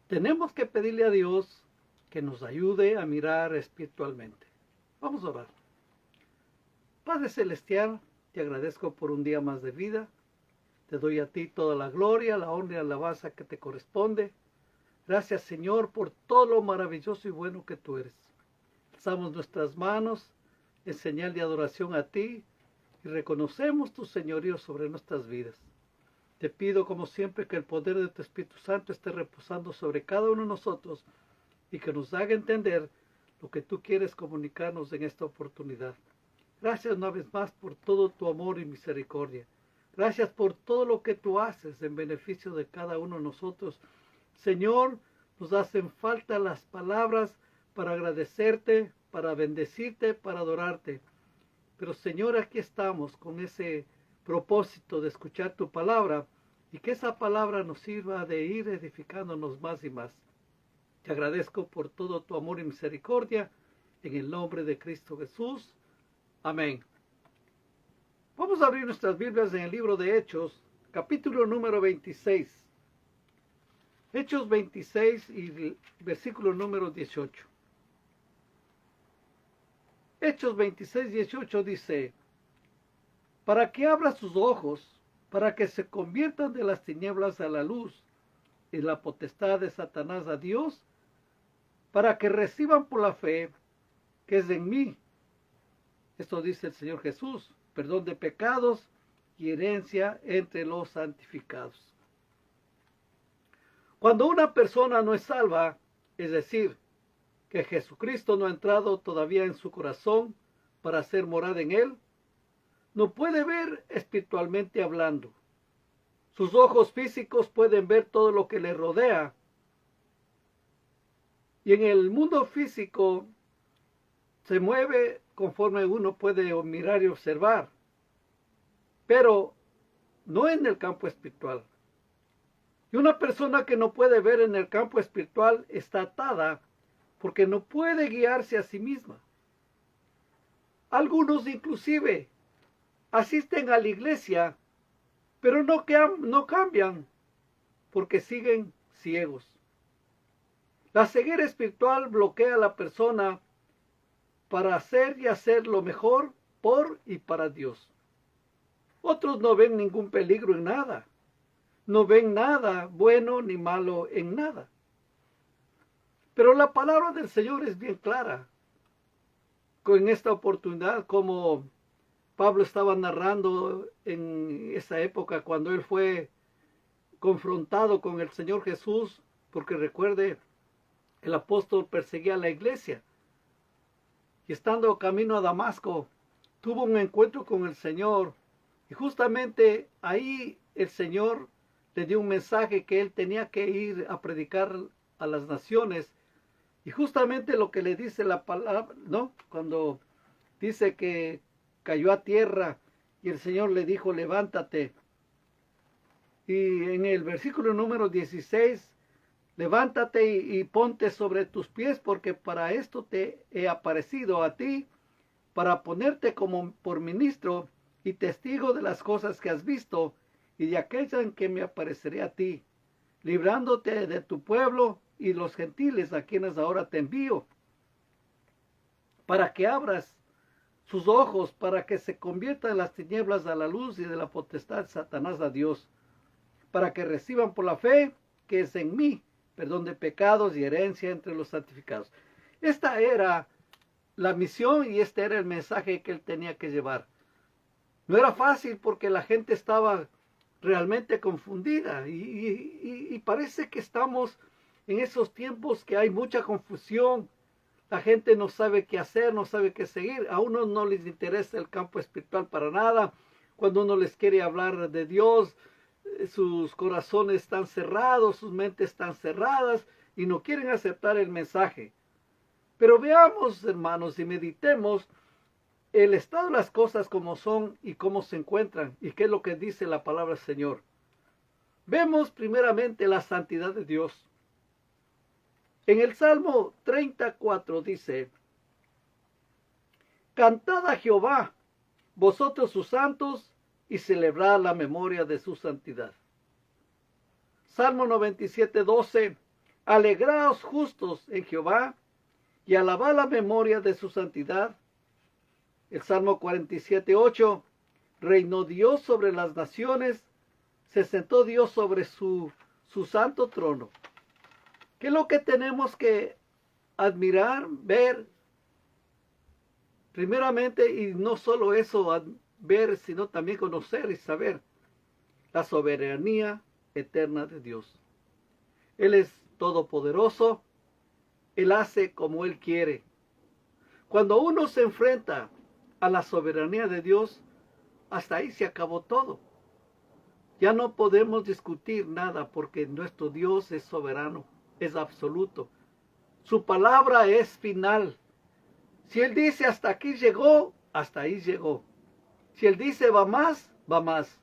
tenemos que pedirle a Dios que nos ayude a mirar espiritualmente. Vamos a orar. Padre Celestial, te agradezco por un día más de vida. Te doy a ti toda la gloria, la honra y la alabanza que te corresponde. Gracias, Señor, por todo lo maravilloso y bueno que tú eres. Alzamos nuestras manos en señal de adoración a ti y reconocemos tu señorío sobre nuestras vidas. Te pido, como siempre, que el poder de tu Espíritu Santo esté reposando sobre cada uno de nosotros y que nos haga entender lo que tú quieres comunicarnos en esta oportunidad. Gracias una vez más por todo tu amor y misericordia. Gracias por todo lo que tú haces en beneficio de cada uno de nosotros. Señor, nos hacen falta las palabras para agradecerte, para bendecirte, para adorarte. Pero Señor, aquí estamos con ese propósito de escuchar tu palabra y que esa palabra nos sirva de ir edificándonos más y más. Te agradezco por todo tu amor y misericordia en el nombre de Cristo Jesús. Amén. Vamos a abrir nuestras Biblias en el libro de Hechos, capítulo número 26. Hechos 26 y versículo número 18. Hechos 26, 18 dice: para que abra sus ojos, para que se conviertan de las tinieblas a la luz, y la potestad de Satanás a Dios, para que reciban por la fe que es en mí. Esto dice el Señor Jesús, perdón de pecados y herencia entre los santificados. Cuando una persona no es salva, es decir, que Jesucristo no ha entrado todavía en su corazón para hacer morada en él, no puede ver espiritualmente hablando. Sus ojos físicos pueden ver todo lo que le rodea. Y en el mundo físico se mueve conforme uno puede mirar y observar, pero no en el campo espiritual. Y una persona que no puede ver en el campo espiritual está atada porque no puede guiarse a sí misma. Algunos inclusive asisten a la iglesia, pero no cambian porque siguen ciegos. La ceguera espiritual bloquea a la persona para hacer y hacer lo mejor por y para Dios. Otros no ven ningún peligro en nada. No ven nada bueno ni malo en nada. Pero la palabra del Señor es bien clara. Con esta oportunidad, como Pablo estaba narrando en esa época cuando él fue confrontado con el Señor Jesús, porque recuerde, el apóstol perseguía a la iglesia. Y estando camino a Damasco, tuvo un encuentro con el Señor. Y justamente ahí el Señor le dio un mensaje que él tenía que ir a predicar a las naciones. Y justamente lo que le dice la palabra, ¿no? Cuando dice que cayó a tierra y el Señor le dijo, levántate. Y en el versículo número 16, levántate y ponte sobre tus pies, porque para esto te he aparecido a ti, para ponerte como por ministro y testigo de las cosas que has visto y de aquellas en que me apareceré a ti, librándote de tu pueblo y los gentiles a quienes ahora te envío, para que abras sus ojos, para que se conviertan las tinieblas a la luz y de la potestad de Satanás a Dios, para que reciban por la fe que es en mí perdón de pecados y herencia entre los santificados. Esta era la misión y este era el mensaje que él tenía que llevar. No era fácil porque la gente estaba realmente confundida y parece que estamos en esos tiempos que hay mucha confusión. La gente no sabe qué hacer, no sabe qué seguir. A unos no les interesa el campo espiritual para nada. Cuando uno les quiere hablar de Dios, sus corazones están cerrados, sus mentes están cerradas y no quieren aceptar el mensaje. Pero veamos, hermanos, y meditemos el estado de las cosas como son y cómo se encuentran y qué es lo que dice la palabra del Señor. Vemos primeramente la santidad de Dios. En el Salmo 34 dice: cantad a Jehová, vosotros sus santos, y celebrad la memoria de su santidad. Salmo 97, 12. Alegraos justos en Jehová y alabad la memoria de su santidad. El Salmo 47:8. Reinó Dios sobre las naciones, se sentó Dios sobre su santo trono. ¿Qué es lo que tenemos que admirar, ver? Primeramente, y no solo eso, ver, sino también conocer y saber la soberanía eterna de Dios. Él es todopoderoso, Él hace como Él quiere. Cuando uno se enfrenta a la soberanía de Dios, hasta ahí se acabó todo. Ya no podemos discutir nada porque nuestro Dios es soberano, es absoluto. Su palabra es final. Si Él dice hasta aquí llegó, hasta ahí llegó. Si Él dice va más, va más.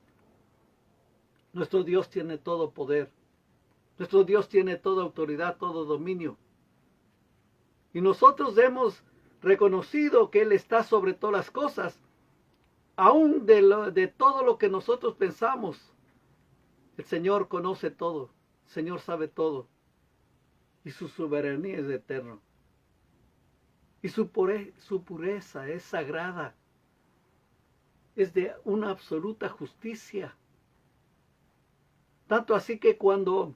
Nuestro Dios tiene todo poder. Nuestro Dios tiene toda autoridad, todo dominio. Y nosotros hemos reconocido que Él está sobre todas las cosas, aún de todo lo que nosotros pensamos. El Señor conoce todo, el Señor sabe todo, y su soberanía es eterna. Y su pureza es sagrada, es de una absoluta justicia. Tanto así que cuando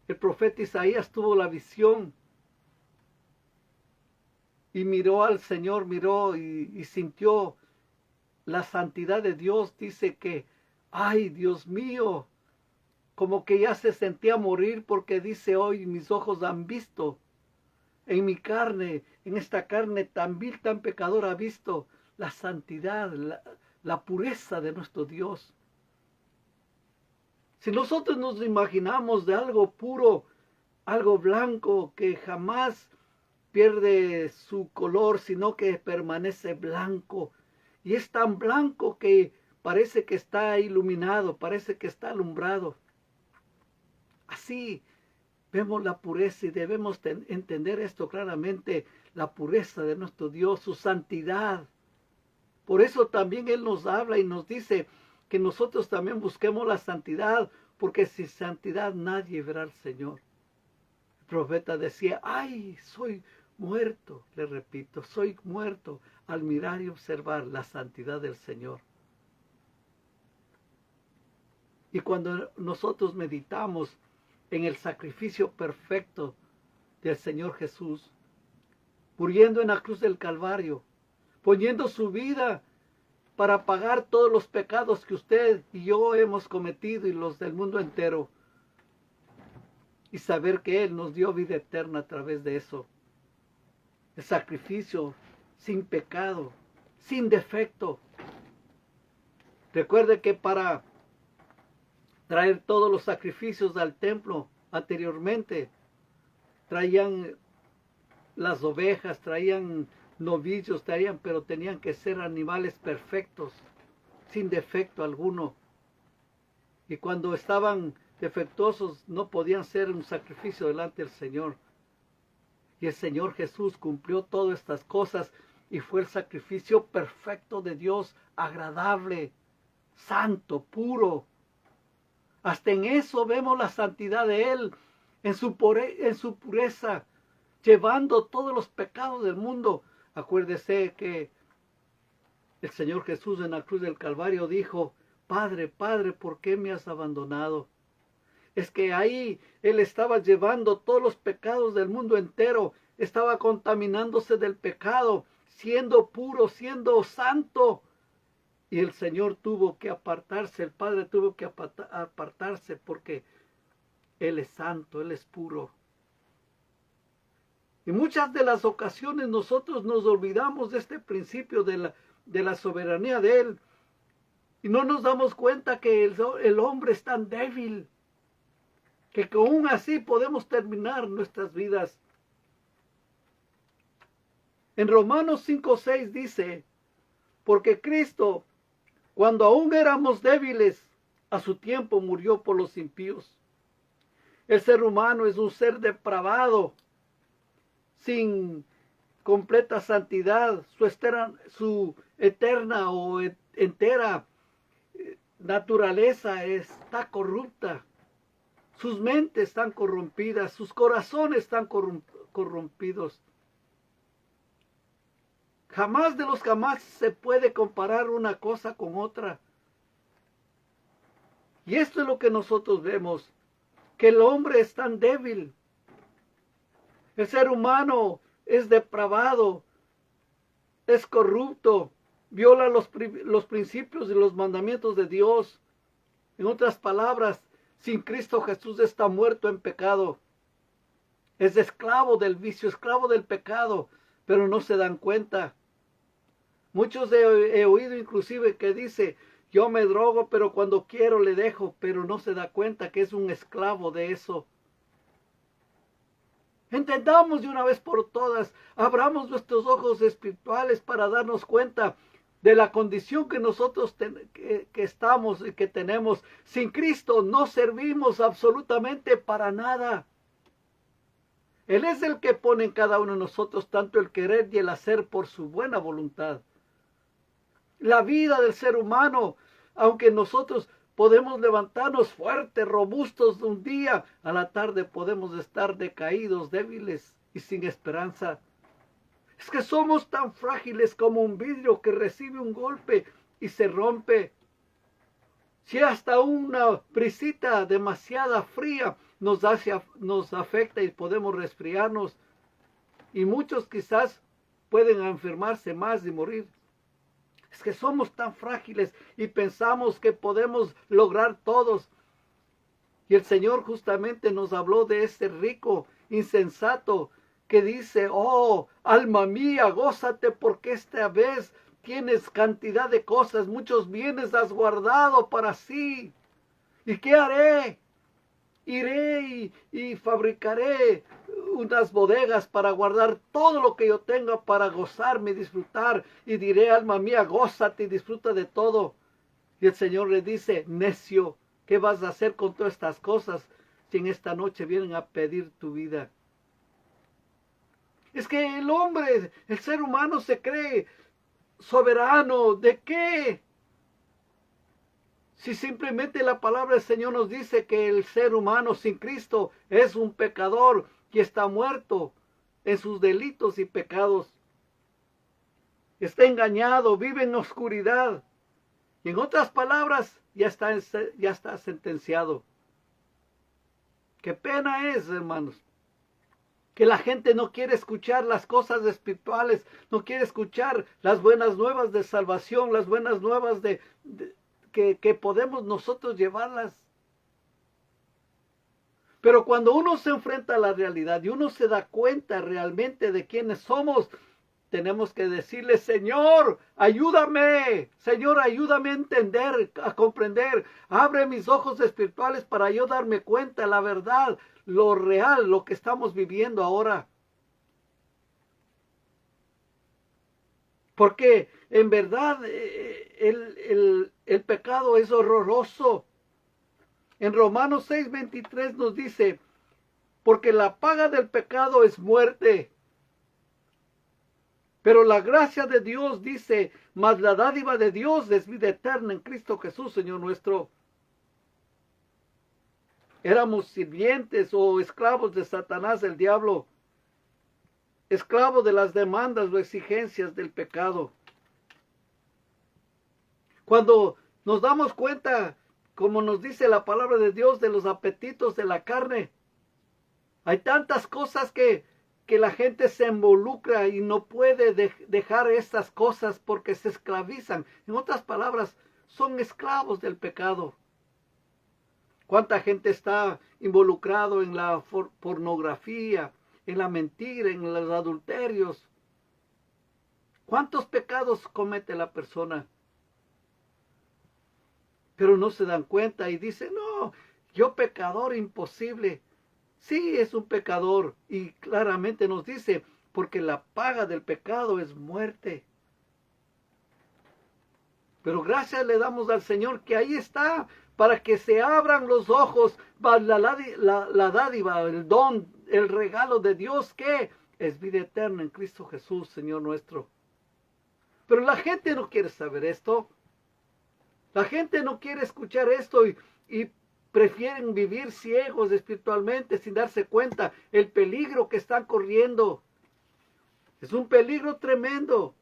el profeta Isaías tuvo la visión y miró al Señor, miró y sintió la santidad de Dios, dice que, ay, Dios mío, como que ya se sentía morir porque dice, hoy mis ojos han visto, en mi carne, en esta carne tan vil, tan pecadora, ha visto la santidad, la pureza de nuestro Dios. Si nosotros nos imaginamos de algo puro, algo blanco que jamás pierde su color, sino que permanece blanco, y es tan blanco que parece que está iluminado, parece que está alumbrado. Así vemos la pureza y debemos entender esto claramente, la pureza de nuestro Dios, su santidad. Por eso también Él nos habla y nos dice que nosotros también busquemos la santidad, porque sin santidad nadie verá al Señor. El profeta decía, ay, soy muerto, le repito, soy muerto al mirar y observar la santidad del Señor. Y cuando nosotros meditamos en el sacrificio perfecto del Señor Jesús, muriendo en la cruz del Calvario, poniendo su vida para pagar todos los pecados que usted y yo hemos cometido y los del mundo entero, y saber que Él nos dio vida eterna a través de eso. El sacrificio sin pecado, sin defecto. Recuerde que para traer todos los sacrificios al templo anteriormente, traían las ovejas, traían novillos, pero tenían que ser animales perfectos, sin defecto alguno. Y cuando estaban defectuosos no podían ser un sacrificio delante del Señor. Y el Señor Jesús cumplió todas estas cosas y fue el sacrificio perfecto de Dios, agradable, santo, puro. Hasta en eso vemos la santidad de Él, en su pureza, llevando todos los pecados del mundo. Acuérdese que el Señor Jesús en la cruz del Calvario dijo, Padre, Padre, ¿por qué me has abandonado? Es que ahí Él estaba llevando todos los pecados del mundo entero, estaba contaminándose del pecado, siendo puro, siendo santo. Y el Señor tuvo que apartarse, el Padre tuvo que apartarse porque Él es santo, Él es puro. Y muchas de las ocasiones nosotros nos olvidamos de este principio de la soberanía de Él. Y no nos damos cuenta que el hombre es tan débil, que aún así podemos terminar nuestras vidas. En Romanos 5:6 dice, porque Cristo, cuando aún éramos débiles, a su tiempo murió por los impíos. El ser humano es un ser depravado, sin completa santidad, su eterna o entera naturaleza está corrupta. sus mentes están corrompidas, sus corazones están corrompidos. Jamás de los jamás se puede comparar una cosa con otra. Y esto es lo que nosotros vemos, que el hombre es tan débil. El ser humano es depravado, es corrupto, viola los principios y los mandamientos de Dios. En otras palabras, sin Cristo Jesús está muerto en pecado. Es esclavo del vicio, esclavo del pecado, pero no se dan cuenta. Muchos he oído inclusive que dice, yo me drogo, pero cuando quiero le dejo, pero no se da cuenta que es un esclavo de eso. Entendamos de una vez por todas, abramos nuestros ojos espirituales para darnos cuenta de la condición que nosotros que estamos y que tenemos. Sin Cristo no servimos absolutamente para nada. Él es el que pone en cada uno de nosotros tanto el querer y el hacer por su buena voluntad. La vida del ser humano, aunque nosotros podemos levantarnos fuertes, robustos de un día, a la tarde podemos estar decaídos, débiles y sin esperanza. Es que somos tan frágiles como un vidrio que recibe un golpe y se rompe. Si hasta una brisita demasiada fría nos afecta y podemos resfriarnos, y muchos quizás pueden enfermarse más y morir. Es que somos tan frágiles y pensamos que podemos lograr todos. Y el Señor justamente nos habló de este rico insensato que dice, oh, alma mía, gózate porque esta vez tienes cantidad de cosas, muchos bienes has guardado para sí. ¿Y qué haré? Iré y fabricaré unas bodegas para guardar todo lo que yo tenga para gozarme y disfrutar. Y diré, alma mía, gózate y disfruta de todo. Y el Señor le dice, necio, ¿qué vas a hacer con todas estas cosas si en esta noche vienen a pedir tu vida? Es que el hombre, el ser humano se cree soberano. ¿De qué? Si simplemente la palabra del Señor nos dice que el ser humano sin Cristo es un pecador y está muerto en sus delitos y pecados. Está engañado, vive en oscuridad. Y en otras palabras, ya está sentenciado. Qué pena es, hermanos, que la gente no quiere escuchar las cosas espirituales, no quiere escuchar las buenas nuevas de salvación, las buenas nuevas que podemos nosotros llevarlas. Pero cuando uno se enfrenta a la realidad y uno se da cuenta realmente de quiénes somos, tenemos que decirle, Señor, ayúdame a entender, a comprender, abre mis ojos espirituales para yo darme cuenta la verdad, lo real, lo que estamos viviendo ahora. Porque en verdad el pecado es horroroso. En Romanos 6:23 nos dice, porque la paga del pecado es muerte. Pero la gracia de Dios dice, mas la dádiva de Dios es vida eterna en Cristo Jesús, Señor nuestro. Éramos sirvientes o esclavos de Satanás, el diablo. Esclavos de las demandas o exigencias del pecado. Cuando nos damos cuenta, como nos dice la palabra de Dios, de los apetitos de la carne, hay tantas cosas que la gente se involucra y no puede dejar estas cosas porque se esclavizan. En otras palabras, son esclavos del pecado. ¿Cuánta gente está involucrado en la pornografía, en la mentira, en los adulterios? ¿Cuántos pecados comete la persona? Pero no se dan cuenta y dicen, no, yo pecador imposible. Sí, es un pecador y claramente nos dice, porque la paga del pecado es muerte. Pero gracias le damos al Señor que ahí está, para que se abran los ojos, la dádiva, el don, el regalo de Dios que es vida eterna en Cristo Jesús, Señor nuestro. Pero la gente no quiere saber esto. La gente no quiere escuchar esto y prefieren vivir ciegos espiritualmente sin darse cuenta el peligro que están corriendo. Es un peligro tremendo.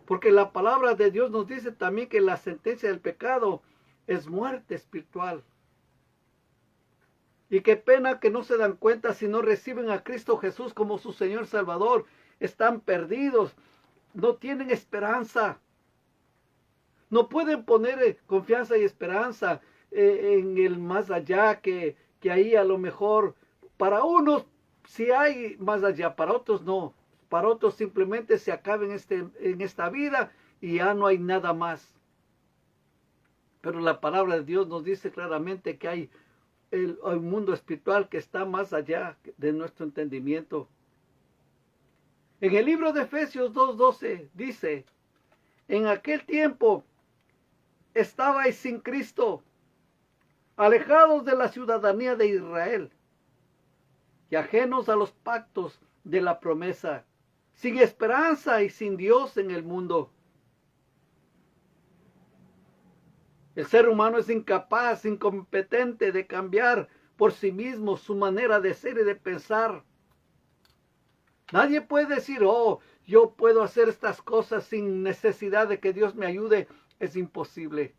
Porque la palabra de Dios nos dice también que la sentencia del pecado es muerte espiritual. Y qué pena que no se dan cuenta si no reciben a Cristo Jesús como su Señor Salvador. Están perdidos, no tienen esperanza. No pueden poner confianza y esperanza en el más allá, que ahí a lo mejor para unos sí hay más allá, para otros no. Para otros simplemente se acaba en esta vida y ya no hay nada más. Pero la palabra de Dios nos dice claramente que hay un mundo espiritual que está más allá de nuestro entendimiento. En el libro de Efesios 2:12 dice, en aquel tiempo estabais sin Cristo, alejados de la ciudadanía de Israel y ajenos a los pactos de la promesa, sin esperanza y sin Dios en el mundo. El ser humano es incapaz, incompetente de cambiar por sí mismo su manera de ser y de pensar. Nadie puede decir, oh, yo puedo hacer estas cosas sin necesidad de que Dios me ayude. Es imposible.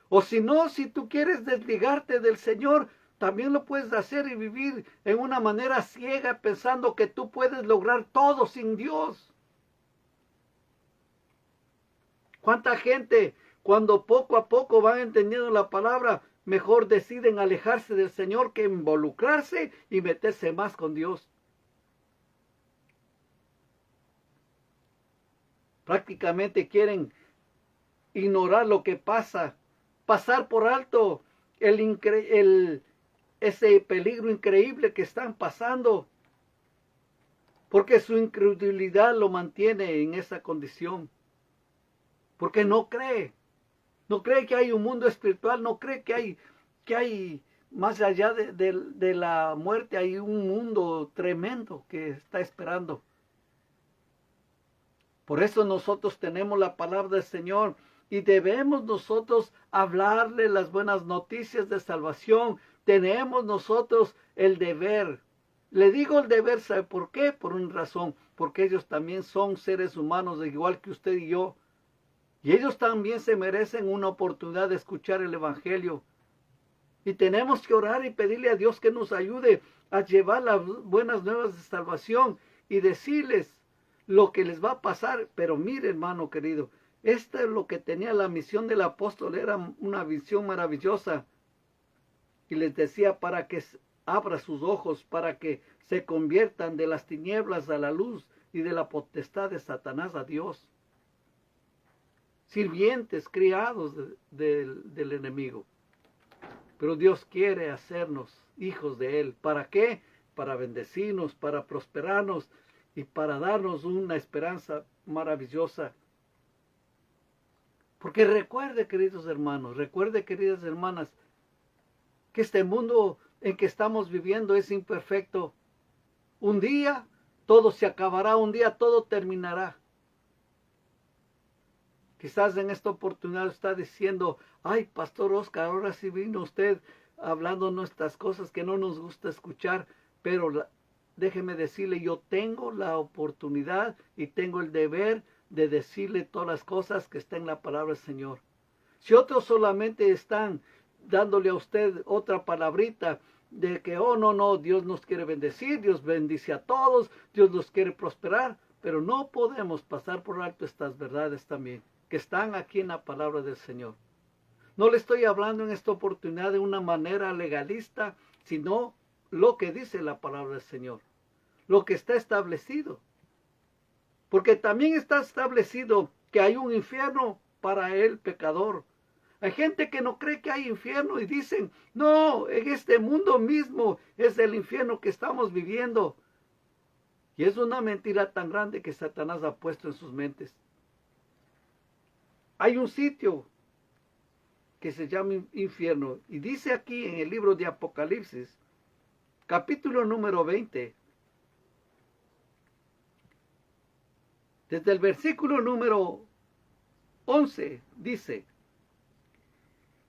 O si no, si tú quieres desligarte del Señor, también lo puedes hacer y vivir en una manera ciega pensando que tú puedes lograr todo sin Dios. ¿Cuánta gente, cuando poco a poco van entendiendo la palabra, mejor deciden alejarse del Señor que involucrarse y meterse más con Dios? Prácticamente quieren ignorar lo que pasa, pasar por alto ese peligro increíble que están pasando, porque su incredulidad lo mantiene en esa condición, porque no cree que hay un mundo espiritual, no cree que hay más allá de la muerte, hay un mundo tremendo que está esperando. Por eso nosotros tenemos la palabra del Señor y debemos nosotros hablarle las buenas noticias de salvación. Tenemos nosotros el deber. Le digo el deber, ¿sabe por qué? Por una razón, porque ellos también son seres humanos igual que usted y yo. Y ellos también se merecen una oportunidad de escuchar el Evangelio. Y tenemos que orar y pedirle a Dios que nos ayude a llevar las buenas nuevas de salvación y decirles lo que les va a pasar. Pero mire, hermano querido, esta es lo que tenía la misión del apóstol, era una visión maravillosa. Y les decía para que abra sus ojos, para que se conviertan de las tinieblas a la luz y de la potestad de Satanás a Dios. Sirvientes, criados del enemigo. Pero Dios quiere hacernos hijos de Él. ¿Para qué? Para bendecirnos, para prosperarnos y para darnos una esperanza maravillosa. Porque recuerde, queridos hermanos, recuerde, queridas hermanas, que este mundo en que estamos viviendo es imperfecto. Un día todo se acabará, un día todo terminará. Quizás en esta oportunidad está diciendo, ay, Pastor Oscar, ahora sí vino usted hablando nuestras cosas que no nos gusta escuchar, pero déjeme decirle, yo tengo la oportunidad y tengo el deber de decirle todas las cosas que están en la palabra del Señor. Si otros solamente están dándole a usted otra palabrita de que, oh, no, Dios nos quiere bendecir, Dios bendice a todos, Dios nos quiere prosperar, pero no podemos pasar por alto estas verdades también, que están aquí en la palabra del Señor. No le estoy hablando en esta oportunidad de una manera legalista, sino lo que dice la palabra del Señor, lo que está establecido. Porque también está establecido que hay un infierno para el pecador. Hay gente que no cree que hay infierno y dicen, no, en este mundo mismo es el infierno que estamos viviendo. Y es una mentira tan grande que Satanás ha puesto en sus mentes. Hay un sitio que se llama infierno. Y dice aquí en el libro de Apocalipsis, capítulo número 20, desde el versículo número 11, dice,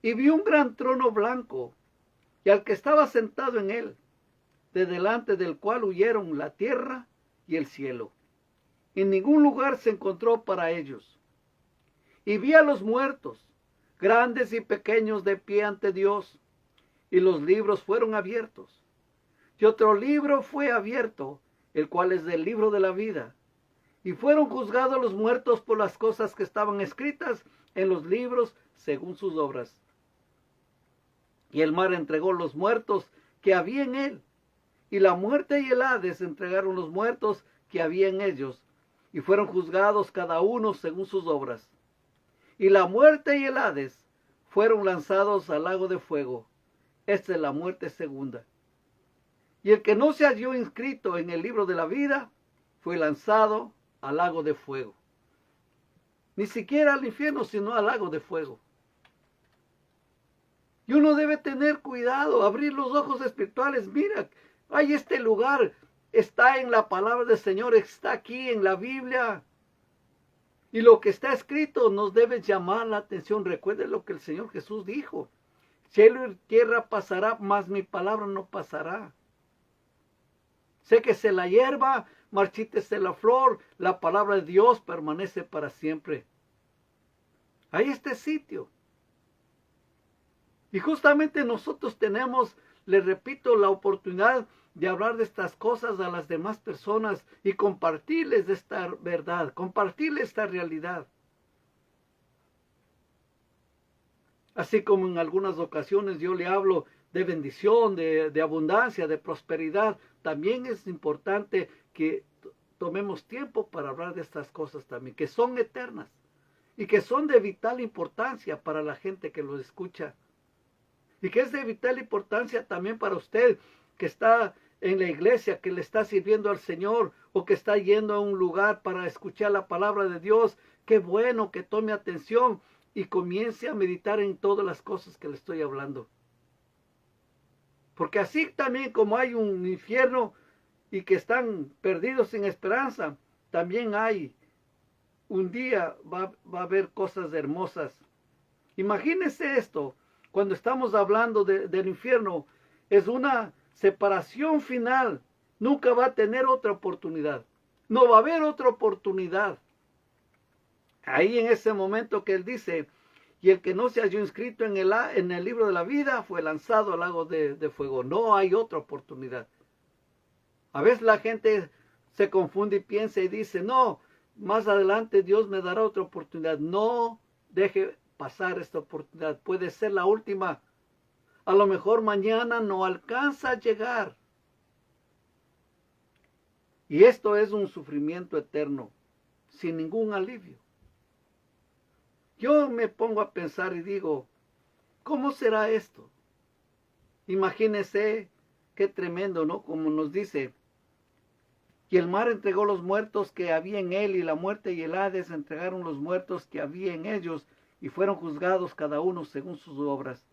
Y vi un gran trono blanco, y al que estaba sentado en él, de delante del cual huyeron la tierra y el cielo. En ningún lugar se encontró para ellos. Y vi a los muertos, grandes y pequeños, de pie ante Dios, y los libros fueron abiertos. Y otro libro fue abierto, el cual es del libro de la vida. Y fueron juzgados los muertos por las cosas que estaban escritas en los libros según sus obras. Y el mar entregó los muertos que había en él, y la muerte y el Hades entregaron los muertos que había en ellos, y fueron juzgados cada uno según sus obras. Y la muerte y el Hades fueron lanzados al lago de fuego. Esta es la muerte segunda. Y el que no se halló inscrito en el libro de la vida fue lanzado al lago de fuego. Ni siquiera al infierno, sino al lago de fuego. Y uno debe tener cuidado, abrir los ojos espirituales. Mira, hay este lugar, está en la palabra del Señor, está aquí en la Biblia. Y lo que está escrito nos debe llamar la atención. Recuerden lo que el Señor Jesús dijo. Cielo y tierra pasará, mas mi palabra no pasará. Séquese la hierba, marchítese la flor, la palabra de Dios permanece para siempre. Hay este sitio. Y justamente nosotros tenemos, les repito, la oportunidad de hablar de estas cosas a las demás personas y compartirles de esta verdad, compartirles esta realidad. Así como en algunas ocasiones yo le hablo de bendición, de abundancia, de prosperidad, también es importante que tomemos tiempo para hablar de estas cosas también, que son eternas y que son de vital importancia para la gente que los escucha. Y que es de vital importancia también para usted que está en la iglesia, que le está sirviendo al Señor o que está yendo a un lugar para escuchar la palabra de Dios. Qué bueno que tome atención y comience a meditar en todas las cosas que le estoy hablando. Porque así también como hay un infierno y que están perdidos sin esperanza, también hay un día va a haber cosas hermosas. Imagínense esto. Cuando estamos hablando del infierno, es una separación final. Nunca va a tener otra oportunidad. No va a haber otra oportunidad. Ahí en ese momento que él dice, y el que no se halló inscrito en el libro de la vida fue lanzado al lago de fuego. No hay otra oportunidad. A veces la gente se confunde y piensa y dice, no, más adelante Dios me dará otra oportunidad. No deje pasar esta oportunidad, puede ser la última. A lo mejor mañana no alcanza a llegar. Y esto es un sufrimiento eterno, sin ningún alivio. Yo me pongo a pensar y digo, ¿cómo será esto? Imagínese qué tremendo, ¿no? Como nos dice, y el mar entregó los muertos que había en él, y la muerte y el Hades entregaron los muertos que había en ellos, y fueron juzgados cada uno según sus obras.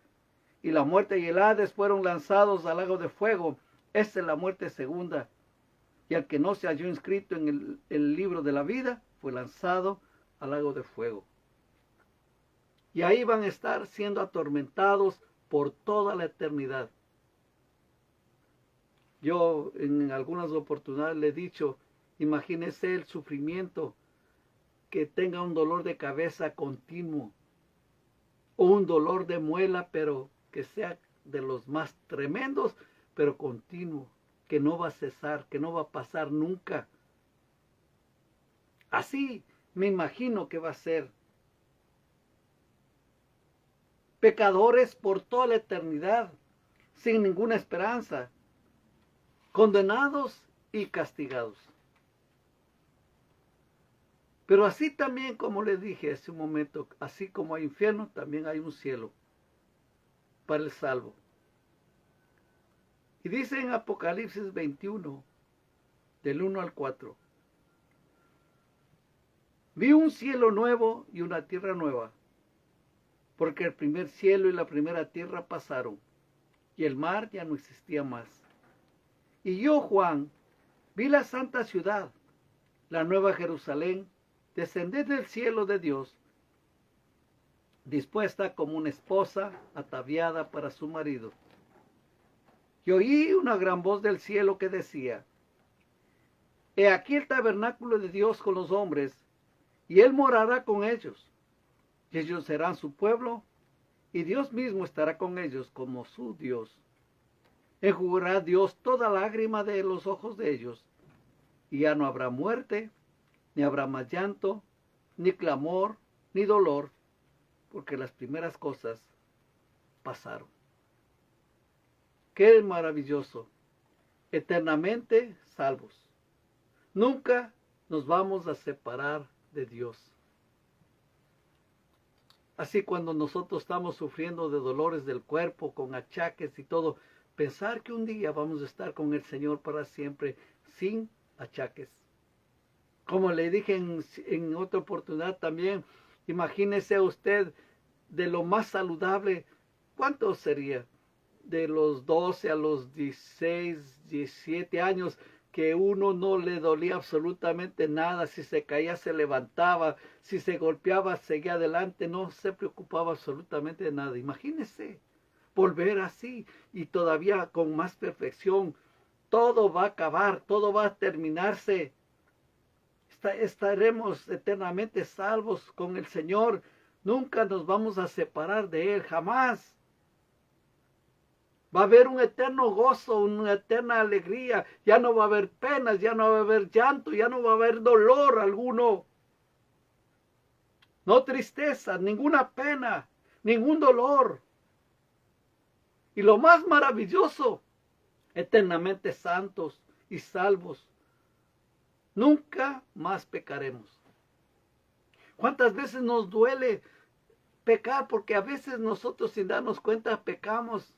Y la muerte y el Hades fueron lanzados al lago de fuego. Esta es la muerte segunda. Y al que no se halló inscrito en el libro de la vida, fue lanzado al lago de fuego. Y ahí van a estar siendo atormentados por toda la eternidad. Yo en algunas oportunidades le he dicho, imagínese el sufrimiento, que tenga un dolor de cabeza continuo, o un dolor de muela, pero que sea de los más tremendos, pero continuo, que no va a cesar, que no va a pasar nunca. Así me imagino que va a ser. Pecadores por toda la eternidad, sin ninguna esperanza, condenados y castigados. Pero así también, como le dije hace un momento, así como hay infierno, también hay un cielo para el salvo. Y dice en Apocalipsis 21, del 1 al 4, vi un cielo nuevo y una tierra nueva, porque el primer cielo y la primera tierra pasaron, y el mar ya no existía más. Y yo, Juan, vi la santa ciudad, la nueva Jerusalén, descender del cielo de Dios, dispuesta como una esposa ataviada para su marido. Y oí una gran voz del cielo que decía: He aquí el tabernáculo de Dios con los hombres, y Él morará con ellos, y ellos serán su pueblo, y Dios mismo estará con ellos como su Dios. Enjugará Dios toda lágrima de los ojos de ellos, y ya no habrá muerte, ni habrá más llanto, ni clamor, ni dolor, porque las primeras cosas pasaron. ¡Qué maravilloso! Eternamente salvos. Nunca nos vamos a separar de Dios. Así cuando nosotros estamos sufriendo de dolores del cuerpo, con achaques y todo, pensar que un día vamos a estar con el Señor para siempre, sin achaques. Como le dije en otra oportunidad también, imagínese usted de lo más saludable, ¿cuánto sería? De los 12 a los 16, 17 años, que uno no le dolía absolutamente nada, si se caía se levantaba, si se golpeaba seguía adelante, no se preocupaba absolutamente de nada. Imagínese volver así y todavía con más perfección. Todo va a acabar, todo va a terminarse. Estaremos eternamente salvos con el Señor. Nunca nos vamos a separar de Él, jamás. Va a haber un eterno gozo, una eterna alegría. Ya no va a haber penas, ya no va a haber llanto, ya no va a haber dolor alguno. No tristeza, ninguna pena, ningún dolor. Y lo más maravilloso, eternamente santos y salvos. Nunca más pecaremos. ¿Cuántas veces nos duele pecar? Porque a veces nosotros sin darnos cuenta pecamos.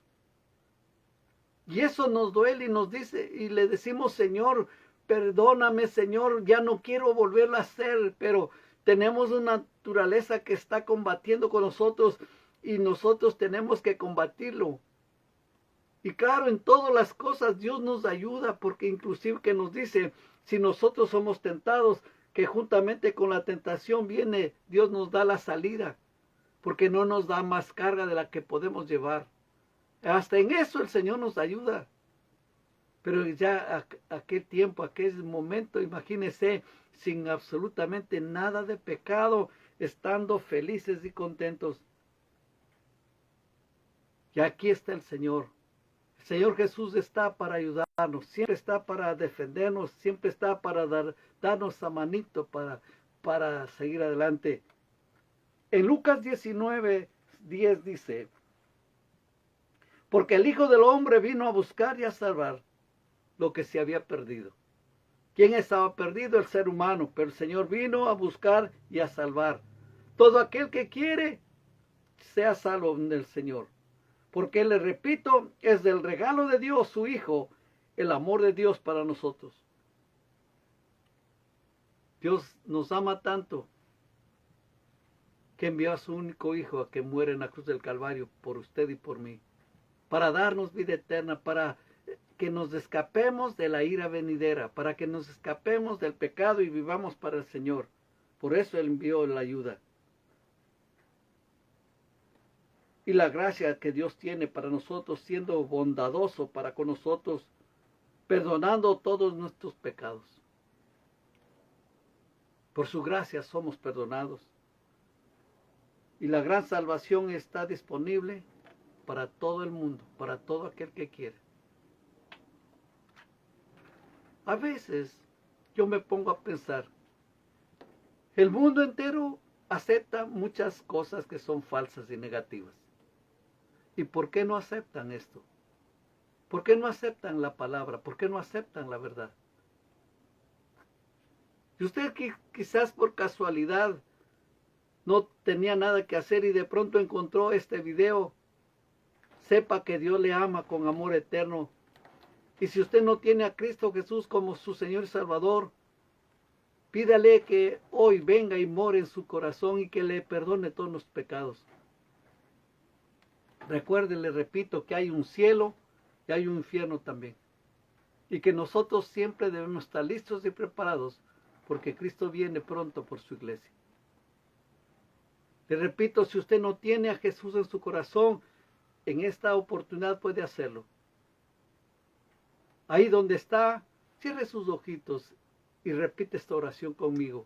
Y eso nos duele y nos dice, y le decimos: Señor, perdóname, Señor, ya no quiero volverlo a hacer, pero tenemos una naturaleza que está combatiendo con nosotros y nosotros tenemos que combatirlo. Y claro, en todas las cosas Dios nos ayuda, porque inclusive que nos dice, si nosotros somos tentados, que juntamente con la tentación viene, Dios nos da la salida, porque no nos da más carga de la que podemos llevar. Hasta en eso el Señor nos ayuda. Pero ya aquel tiempo, aquel momento, imagínense, sin absolutamente nada de pecado, estando felices y contentos. Y aquí está el Señor. El Señor Jesús está para ayudarnos, siempre está para defendernos, siempre está para darnos a manito para seguir adelante. En Lucas 19:10 dice: Porque el Hijo del Hombre vino a buscar y a salvar lo que se había perdido. ¿Quién estaba perdido? El ser humano. Pero el Señor vino a buscar y a salvar. Todo aquel que quiere sea salvo del Señor. Porque, le repito, es del regalo de Dios, su Hijo, el amor de Dios para nosotros. Dios nos ama tanto que envió a su único Hijo a que muera en la cruz del Calvario por usted y por mí, para darnos vida eterna, para que nos escapemos de la ira venidera, para que nos escapemos del pecado y vivamos para el Señor. Por eso Él envió la ayuda. Y la gracia que Dios tiene para nosotros, siendo bondadoso para con nosotros, perdonando todos nuestros pecados. Por su gracia somos perdonados. Y la gran salvación está disponible para todo el mundo, para todo aquel que quiere. A veces yo me pongo a pensar, el mundo entero acepta muchas cosas que son falsas y negativas. ¿Y por qué no aceptan esto? ¿Por qué no aceptan la palabra? ¿Por qué no aceptan la verdad? Y usted quizás por casualidad no tenía nada que hacer y de pronto encontró este video, sepa que Dios le ama con amor eterno. Y si usted no tiene a Cristo Jesús como su Señor y Salvador, pídale que hoy venga y more en su corazón y que le perdone todos los pecados. Recuerde, le repito, que hay un cielo y hay un infierno también. Y que nosotros siempre debemos estar listos y preparados, porque Cristo viene pronto por su iglesia. Le repito, si usted no tiene a Jesús en su corazón, en esta oportunidad puede hacerlo. Ahí donde está, cierre sus ojitos y repite esta oración conmigo.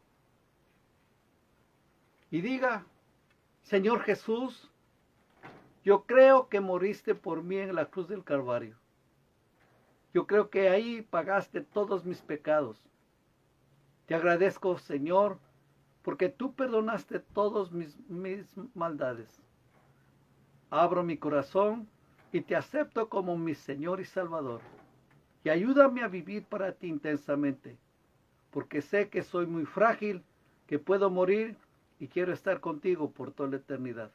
Y diga, Señor Jesús, yo creo que moriste por mí en la cruz del Calvario. Yo creo que ahí pagaste todos mis pecados. Te agradezco, Señor, porque tú perdonaste todas mis maldades. Abro mi corazón y te acepto como mi Señor y Salvador. Y ayúdame a vivir para ti intensamente, porque sé que soy muy frágil, que puedo morir y quiero estar contigo por toda la eternidad.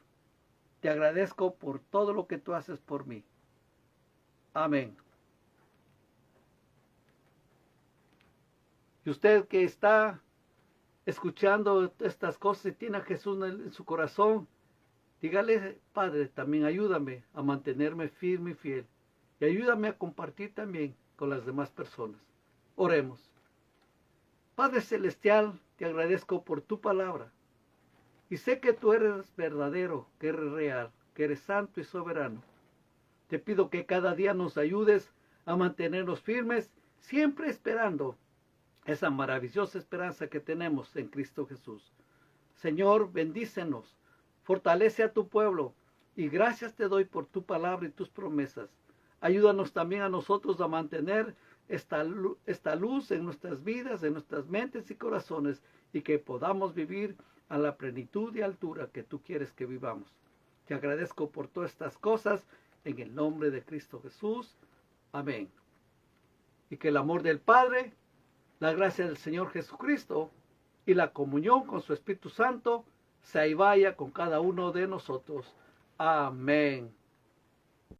Te agradezco por todo lo que tú haces por mí. Amén. Y usted que está escuchando estas cosas y tiene a Jesús en su corazón, dígale, Padre, también ayúdame a mantenerme firme y fiel. Y ayúdame a compartir también con las demás personas. Oremos. Padre Celestial, te agradezco por tu palabra. Y sé que tú eres verdadero, que eres real, que eres santo y soberano. Te pido que cada día nos ayudes a mantenernos firmes, siempre esperando esa maravillosa esperanza que tenemos en Cristo Jesús. Señor, bendícenos, fortalece a tu pueblo y gracias te doy por tu palabra y tus promesas. Ayúdanos también a nosotros a mantener esta luz en nuestras vidas, en nuestras mentes y corazones y que podamos vivir a la plenitud y altura que tú quieres que vivamos. Te agradezco por todas estas cosas en el nombre de Cristo Jesús. Amén. Y que el amor del Padre, la gracia del Señor Jesucristo y la comunión con su Espíritu Santo sea y vaya con cada uno de nosotros. Amén.